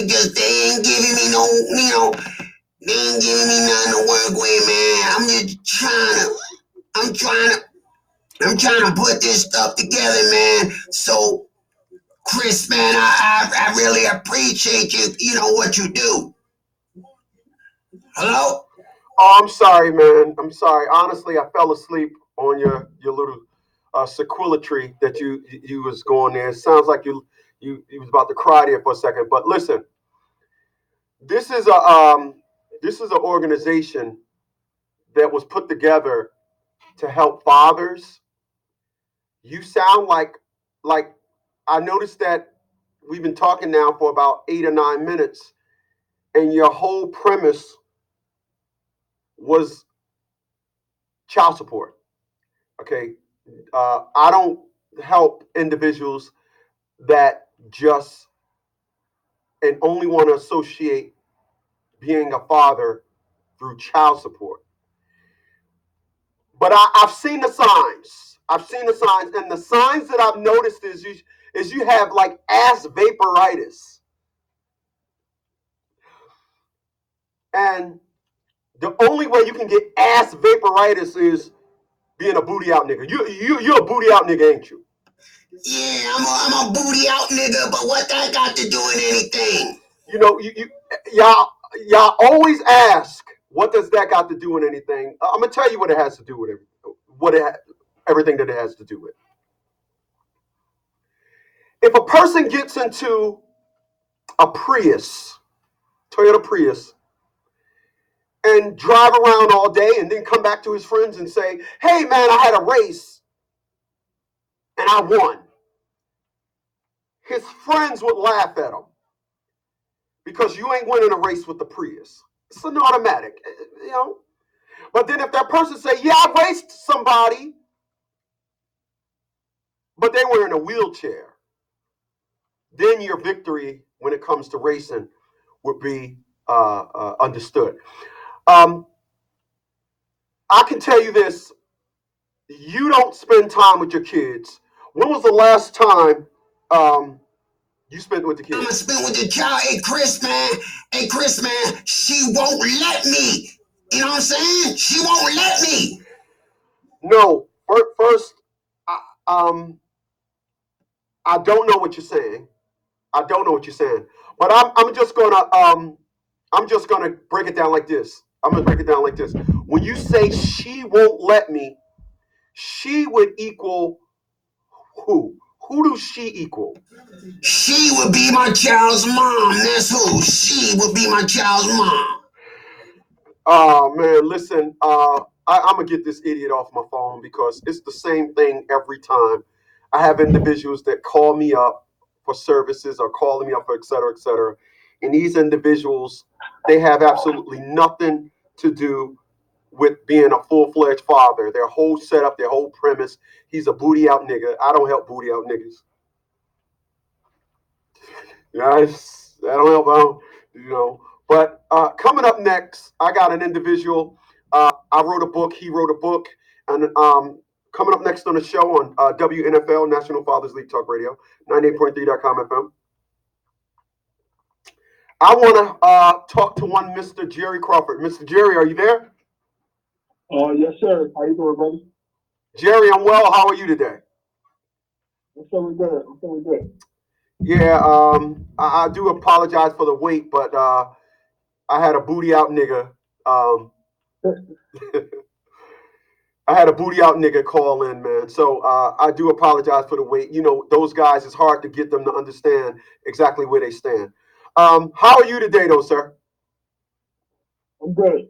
Just they ain't giving me no, they ain't giving me nothing to work with, man. I'm trying to put this stuff together, man. So, Chris, man, I really appreciate you. You know what you do. Hello? Oh, I'm sorry, man. I'm sorry. Honestly, I fell asleep on your little sequelatory that you was going there. It sounds like you was about to cry there for a second. But listen, this is an organization that was put together to help fathers. You sound like I noticed that we've been talking now for about 8 or 9 minutes, and your whole premise was child support. Okay, I don't help individuals that just and only want to associate being a father through child support. But I've seen the signs. I've seen the signs, and the signs that I've noticed is you have like ass vaporitis, and the only way you can get ass vaporitis is being a booty out nigga. You're a booty out nigga, ain't you? Yeah, I'm a booty out nigga, but what that got to do with anything? You know, y'all always ask, what does that got to do with anything? I'm gonna tell you what it has to do with everything that it has to do with. If a person gets into a Toyota Prius, and drive around all day and then come back to his friends and say, "Hey man, I had a race and I won." His friends would laugh at him because you ain't winning a race with the Prius. It's an automatic, you know. But then if that person say, "Yeah, I raced somebody, but they were in a wheelchair," then your victory when it comes to racing would be understood. Um, I can tell you this: you don't spend time with your kids. When was the last time um, you spent with the I'm gonna kids? spend with the child. Hey, Chris, man, she won't let me. You know what I'm saying? She won't let me. No. First, I, um, I don't know what you're saying. I don't know what you're saying. But I'm just gonna break it down like this. I'm gonna break it down like this. When you say she won't let me, she would equal who? Who does she equal? She would be my child's mom. That's who. She would be my child's mom. Oh man, listen. I'm gonna get this idiot off my phone because it's the same thing every time. I have individuals that call me up for services or calling me up for et cetera, et cetera. And these individuals, they have absolutely nothing to do with being a full-fledged father. Their whole setup, their whole premise, he's a booty out nigga. I don't help booty out niggas. Yes, I don't help out, you know. But coming up next, I got an individual. I wrote a book. He wrote a book, and coming up next on the show on WNFL National Fathers League Talk Radio, 98.3.com FM. I want to talk to one Mr. Jerry Crawford. Mr. Jerry, are you there? Yes, sir. How you doing, brother? Jerry, I'm well. How are you today? I'm feeling good. I'm feeling good. Yeah, I do apologize for the wait, but I had a booty out nigga. Um, I had a booty out nigga call in, man. So I do apologize for the wait. You know, those guys, it's hard to get them to understand exactly where they stand. How are you today, though, sir? I'm good.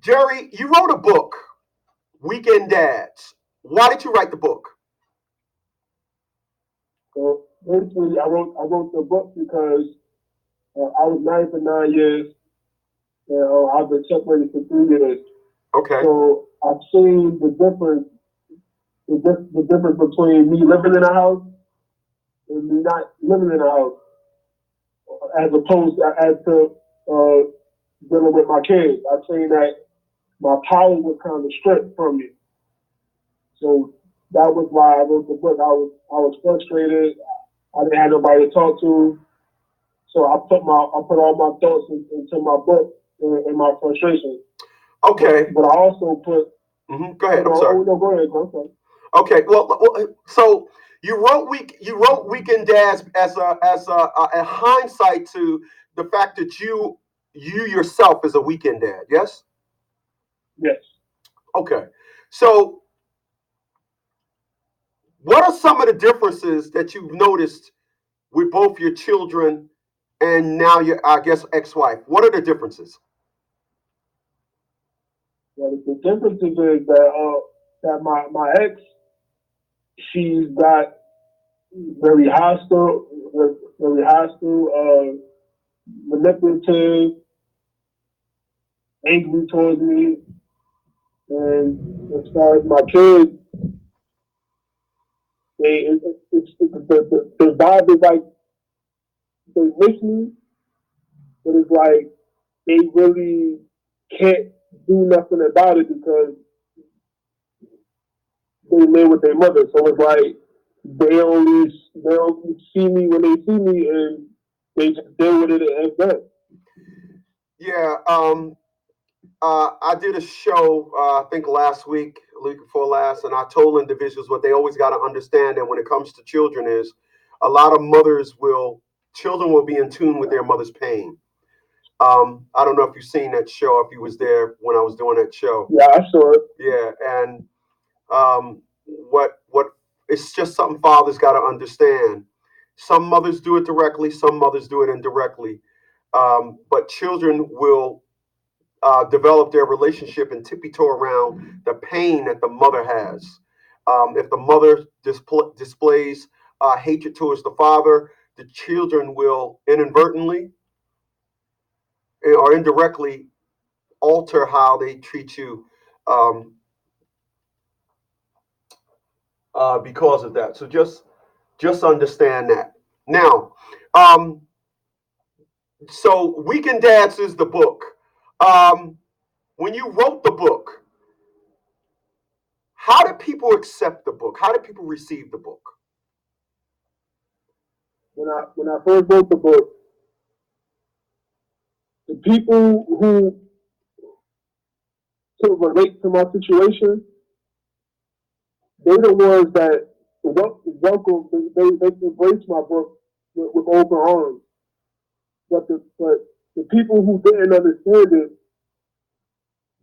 Jerry, you wrote a book, Weekend Dads. Why did you write the book? So basically, I wrote the book because I was married for 9 years, and I've been separated for 3 years. Okay. So I've seen the difference between me living in a house and me not living in a house, as opposed to, as to dealing with my kids. I've seen that my power was kind of stripped from me. So that was why I wrote the book. I was frustrated. I didn't have nobody to talk to. So I put all my thoughts into my book and my frustration. Okay. But I also put. Go ahead. I'm sorry. No, go ahead. Okay. Okay. Well, so you wrote Weekend Dads as a hindsight to the fact that you yourself is a weekend dad. Yes. Yes. Okay. So what are some of the differences that you've noticed with both your children and now your, I guess, ex-wife? What are the differences? Well, the difference is that my ex, she's got very hostile, manipulative, angry towards me. And as far as my kids, the vibe is like they miss me, but it's like they really can't do nothing about it because they live with their mother. So it's like they only see me when they see me, and they just deal with it as that. Yeah. I did a show, I think last week, a week before last, and I told individuals what they always got to understand that when it comes to children is a lot of children will be in tune with their mother's pain. I don't know if you've seen that show, if you was there when I was doing that show. Yeah, I saw it. Yeah, and what it's just something fathers got to understand. Some mothers do it directly, some mothers do it indirectly, but children will develop their relationship and tippy-toe around the pain that the mother has. If the mother displays hatred towards the father, the children will inadvertently or indirectly alter how they treat you because of that. So just understand that. Now, so Weekend Dads is the book. When you wrote the book, how did people accept the book? How did people receive the book? When I first wrote the book, the people who could relate to my situation, they're the ones that welcome. They embrace my book with open arms. But the people who didn't understand it,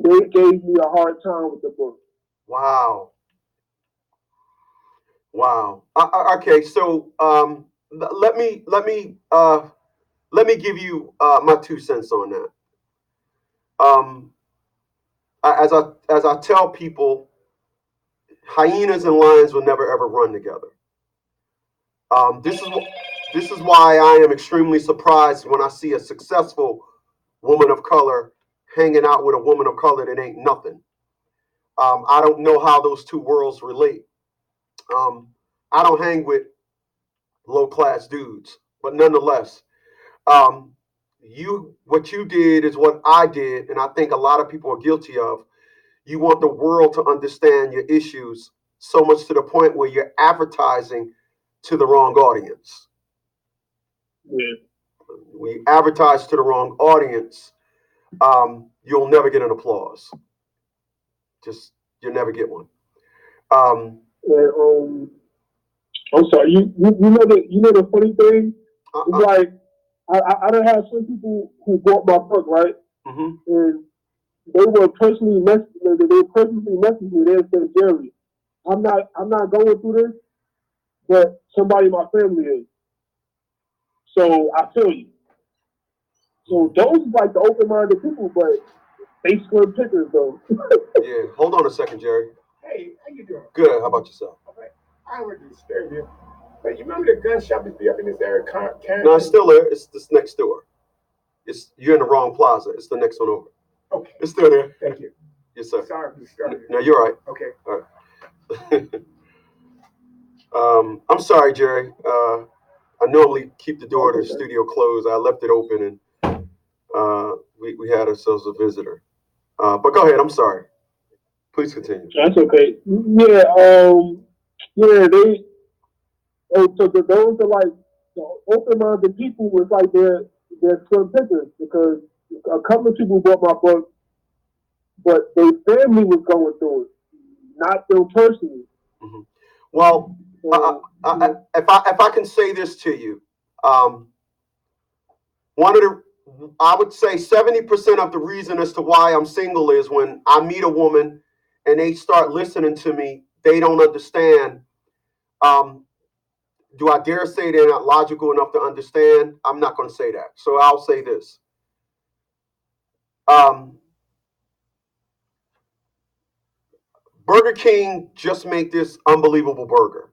they gave me a hard time with the book. Wow. Wow. Okay, so let me give you my 2 cents on that. As I tell people, hyenas and lions will never ever run together. This is why I am extremely surprised when I see a successful woman of color hanging out with a woman of color that ain't nothing. I don't know how those two worlds relate. I don't hang with low class dudes, but nonetheless, um, what you did is what I did, and I think a lot of people are guilty of. You want the world to understand your issues so much to the point where you're advertising to the wrong audience. Yeah. We advertise to the wrong audience, you'll never get an applause. Just you'll never get one. And, I'm sorry. You know the funny thing. It's like I don't have some people who bought my book, right? Mm-hmm. And they were personally messaging me. They said, Jerry, I'm not going through this, but somebody in my family is. So I feel you. So those are like the open-minded people, but they slim pickers though. Yeah. Hold on a second, Jerry. Hey, how you doing? Good. How about yourself? Okay. I would disturb you. But you remember the gun shop used to be up in this area? No, it's still there. It's this next door. You're in the wrong plaza. It's the next one over. Okay. It's still there. Thank you. Yes, sir. Sorry for disturbing you. No, you're right. Okay. All right. I'm sorry, Jerry. I normally keep the door to the studio closed. I left it open, and we had ourselves a visitor. But go ahead. I'm sorry. Please continue. That's okay. Yeah. Yeah. They. Oh, so those are like So open-minded people was like their slim pickings because a couple of people bought my book, but their family was going through it, not them personally. Mm-hmm. Well, So, if I can say this to you, one of the I would say 70% of the reason as to why I'm single is when I meet a woman and they start listening to me, they don't understand. Um, do I dare say they're not logical enough to understand? I'm not going to say that. So I'll say this. Um, Burger King just made this unbelievable burger.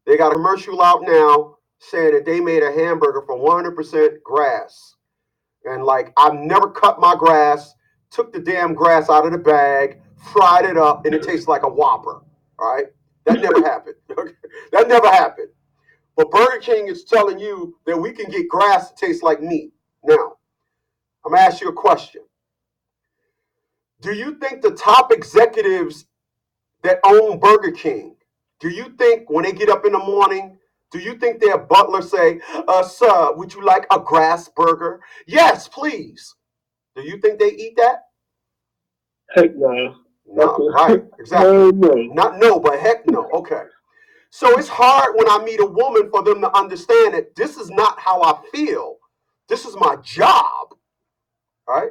They got a commercial out now saying that they made a hamburger from 100% grass. And like, I've never cut my grass, took the damn grass out of the bag, fried it up, and it tastes like a Whopper. All right? That never happened. That never happened. But Burger King is telling you that we can get grass that tastes like meat. Now, I'm going to ask you a question. Do you think the top executives that own Burger King, do you think when they get up in the morning, do you think their butler say, sir, would you like a grass burger? Yes, please. Do you think they eat that? heck no. No, right, exactly. No. Not no, but heck no. Okay. So it's hard when I meet a woman for them to understand that this is not how I feel. This is my job, right?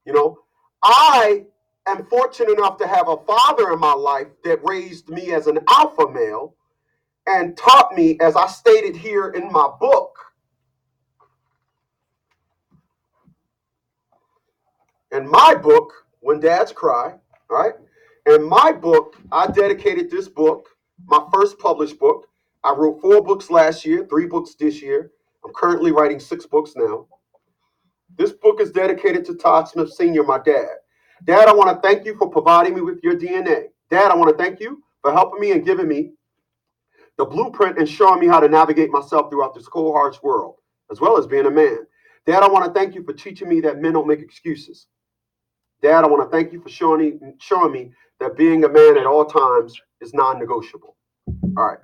You know, I am fortunate enough to have a father in my life that raised me as an alpha male and taught me, as I stated here in my book, When Dads Cry, right? In my book, I dedicated this book, my first published book. I wrote 4 books last year, 3 books this year. I'm currently writing 6 books now. This book is dedicated to Todd Smith Sr., my dad. Dad, I want to thank you for providing me with your DNA. Dad, I want to thank you for helping me and giving me the blueprint and showing me how to navigate myself throughout this cold, harsh world, as well as being a man. Dad, I want to thank you for teaching me that men don't make excuses. Dad, I want to thank you for showing me that being a man at all times is non-negotiable. All right.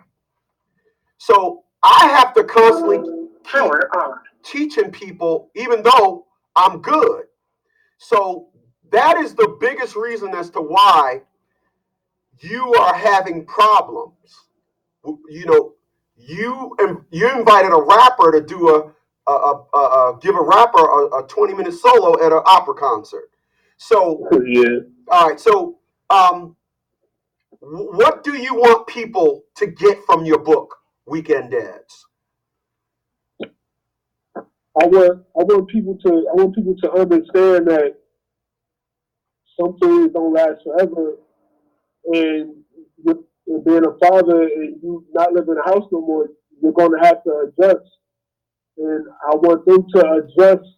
So I have to constantly keep teaching people, even though I'm good. So that is the biggest reason as to why you are having problems. You know, you invited a rapper to do give a rapper a 20-minute solo at an opera concert. So Yeah. all right, so what do you want people to get from your book, Weekend Dads? I want people to understand that some things don't last forever, and with being a father and you not living in a house no more, you're going to have to adjust. And I want them to adjust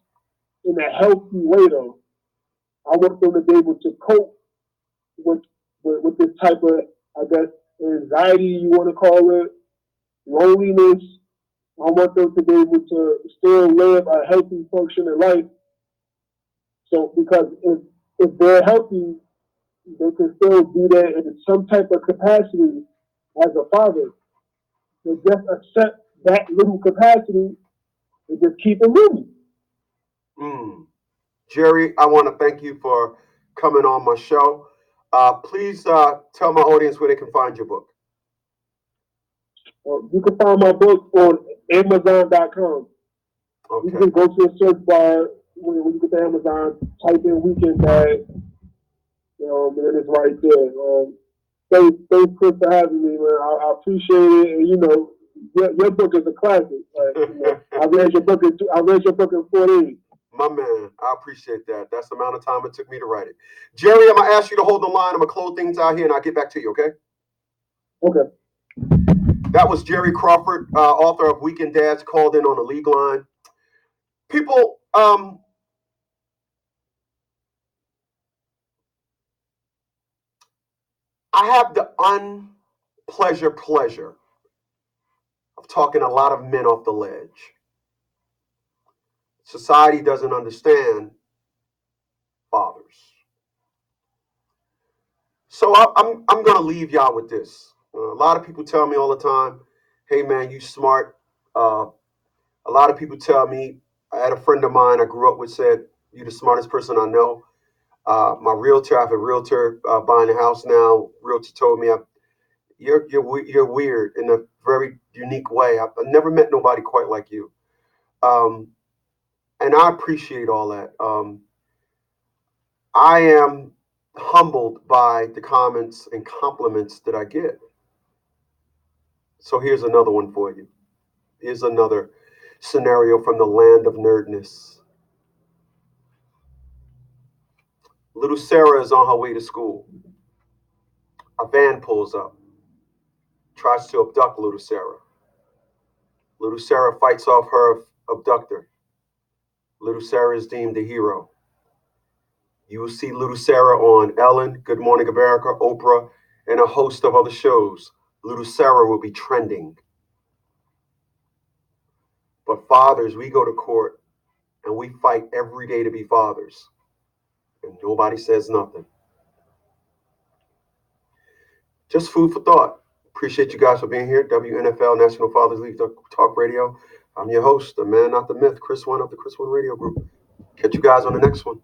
in a healthy way, though. I want them to be able to cope with with this type of, I guess, anxiety you want to call it, loneliness. I want them to be able to still live a healthy, functioning life. So because if they're healthy, they can still be there in some type of capacity as a father. So just accept that little capacity and just keep it moving. Mm. Jerry, I want to thank you for coming on my show. Please tell my audience where they can find your book. You can find my book on Amazon.com. You Okay. can go to the search bar when you get to Amazon, type in Weekend Dad, and it's right there. Thanks, Chris, for having me, man. I appreciate it. And, your book is a classic. I read your book in 4 days. My man, I appreciate that. That's the amount of time it took me to write it. Jerry, I'm going to ask you to hold the line. I'm going to close things out here and I'll get back to you, okay? Okay. That was Jerry Crawford, author of Weekend Dads, called in on the league line. People, I have the pleasure of talking a lot of men off the ledge. Society doesn't understand fathers. So I'm going to leave y'all with this. A lot of people tell me all the time, hey man, you smart. A lot of people tell me, I had a friend of mine I grew up with said, "You're the smartest person I know." My realtor, I have a realtor buying a house now. Realtor told me, you're weird in a very unique way. I've never met nobody quite like you. And I appreciate all that. I am humbled by the comments and compliments that I get. So here's another one for you. Here's another scenario from the land of nerdness. Little Sarah is on her way to school. A van pulls up, tries to abduct little Sarah. Little Sarah fights off her abductor. Little Sarah is deemed a hero. You will see Little Sarah on Ellen, Good Morning America, Oprah, and a host of other shows. Little Sarah will be trending. But fathers, we go to court and we fight every day to be fathers. And nobody says nothing. Just food for thought. Appreciate you guys for being here. WNFL, National Fathers League Talk Radio. I'm your host, the man, not the myth, Chris One of the Chris One Radio Group. Catch you guys on the next one.